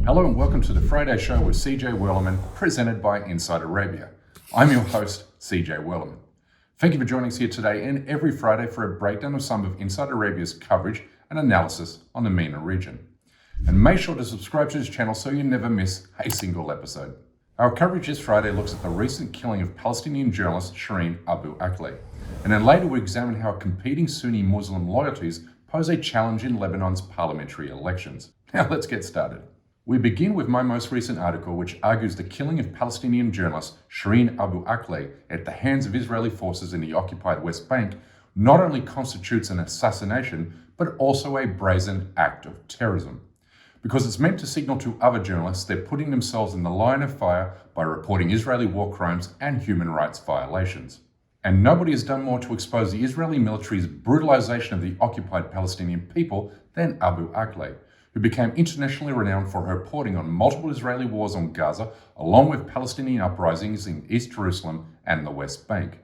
Hello and welcome to the Friday Show with CJ Werleman, presented by Inside Arabia. I'm your host, CJ Werleman. Thank you for joining us here today and every Friday for a breakdown of some of Inside Arabia's coverage and analysis on the MENA region. And make sure to subscribe to this channel so you never miss a single episode. Our coverage this Friday looks at the recent killing of Palestinian journalist Shireen Abu Akleh. And then later we examine how competing Sunni Muslim loyalties pose a challenge in Lebanon's parliamentary elections. Now let's get started. We begin with my most recent article, which argues the killing of Palestinian journalist Shireen Abu Akleh at the hands of Israeli forces in the occupied West Bank not only constitutes an assassination, but also a brazen act of terrorism. Because it's meant to signal to other journalists they're putting themselves in the line of fire by reporting Israeli war crimes and human rights violations. And nobody has done more to expose the Israeli military's brutalization of the occupied Palestinian people than Abu Akleh, who became internationally renowned for her reporting on multiple Israeli wars on Gaza, along with Palestinian uprisings in East Jerusalem and the West Bank.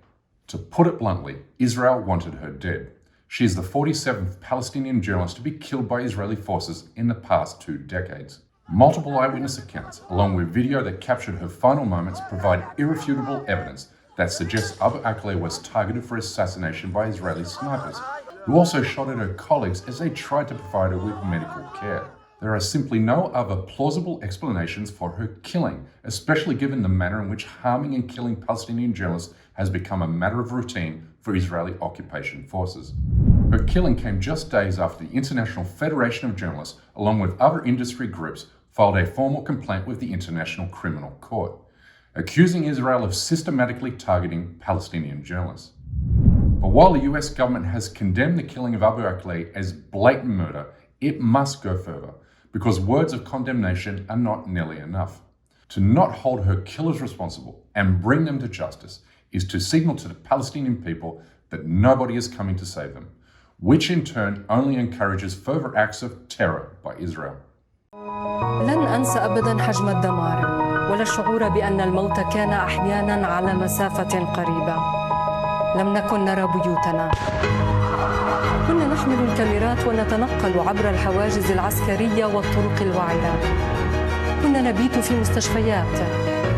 To put it bluntly, Israel wanted her dead. She is the 47th Palestinian journalist to be killed by Israeli forces in the past 2 decades. Multiple eyewitness accounts, along with video that captured her final moments, provide irrefutable evidence that suggests Abu Akleh was targeted for assassination by Israeli snipers, who also shot at her colleagues as they tried to provide her with medical care. There are simply no other plausible explanations for her killing, especially given the manner in which harming and killing Palestinian journalists has become a matter of routine for Israeli occupation forces. Her killing came just days after the International Federation of Journalists, along with other industry groups, filed a formal complaint with the International Criminal Court, accusing Israel of systematically targeting Palestinian journalists. But while the US government has condemned the killing of Abu Akleh as blatant murder, it must go further, because words of condemnation are not nearly enough. To not hold her killers responsible and bring them to justice is to signal to the Palestinian people that nobody is coming to save them, which in turn only encourages further acts of terror by Israel. لن أنسى أبداً حجم الدمار ولا الشعور بأن الموت كان أحياناً على مسافة قريبة. لم نكن نرى بيوتنا. كنا نحمل الكاميرات ونتنقل عبر الحواجز العسكرية والطرق الوعرة. كنا نبيت في مستشفيات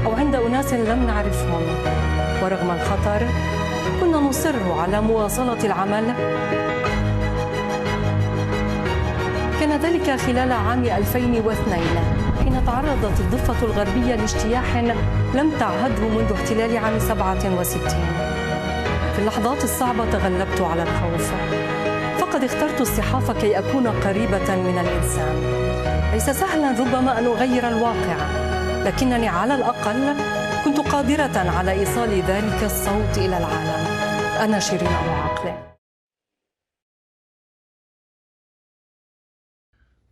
أو عند أناس لم نعرفهم. ورغم الخطر كنا نصر على مواصلة العمل. كان ذلك خلال عام 2002 حين تعرضت الضفة الغربية لاجتياح لم تعهده منذ احتلال عام 67. في اللحظات الصعبة تغلبت على الخوف، فقد اخترت الصحافة كي أكون قريبة من الإنسان. ليس سهلا ربما أن أغير الواقع، لكنني على الأقل كنت قادرة على إيصال ذلك الصوت إلى العالم. أنا شيرين أبو عقلة.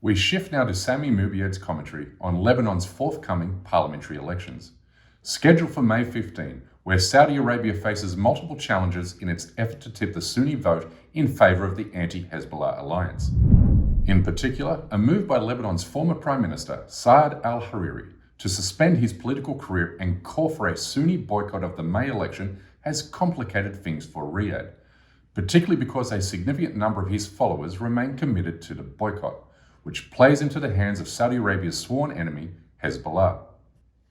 We shift now to Sami Mubied's commentary on Lebanon's forthcoming parliamentary elections, scheduled for May 15, where Saudi Arabia faces multiple challenges in its effort to tip the Sunni vote in favor of the anti-Hezbollah alliance. In particular, a move by Lebanon's former Prime Minister, Saad al-Hariri, to suspend his political career and call for a Sunni boycott of the May election has complicated things for Riyadh, particularly because a significant number of his followers remain committed to the boycott, which plays into the hands of Saudi Arabia's sworn enemy, Hezbollah.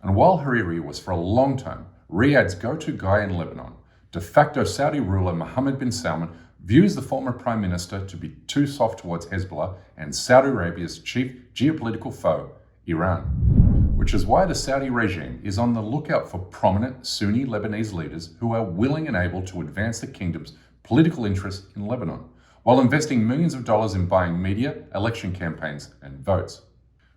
And while Hariri was for a long time Riyadh's go-to guy in Lebanon, de facto Saudi ruler Mohammed bin Salman views the former prime minister to be too soft towards Hezbollah and Saudi Arabia's chief geopolitical foe, Iran, which is why the Saudi regime is on the lookout for prominent Sunni Lebanese leaders who are willing and able to advance the kingdom's political interests in Lebanon, while investing millions of dollars in buying media, election campaigns, and votes.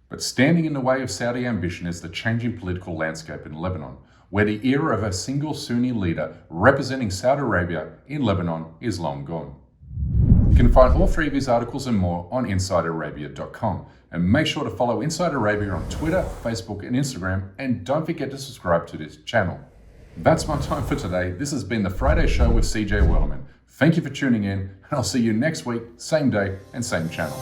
But standing in the way of Saudi ambition is the changing political landscape in Lebanon, where the era of a single Sunni leader representing Saudi Arabia in Lebanon is long gone. You can find all 3 of these articles and more on InsideArabia.com, and make sure to follow Inside Arabia on Twitter, Facebook, and Instagram, and don't forget to subscribe to this channel. That's my time for today. This has been the Friday Show with CJ Werleman. Thank you for tuning in, and I'll see you next week, same day and same channel.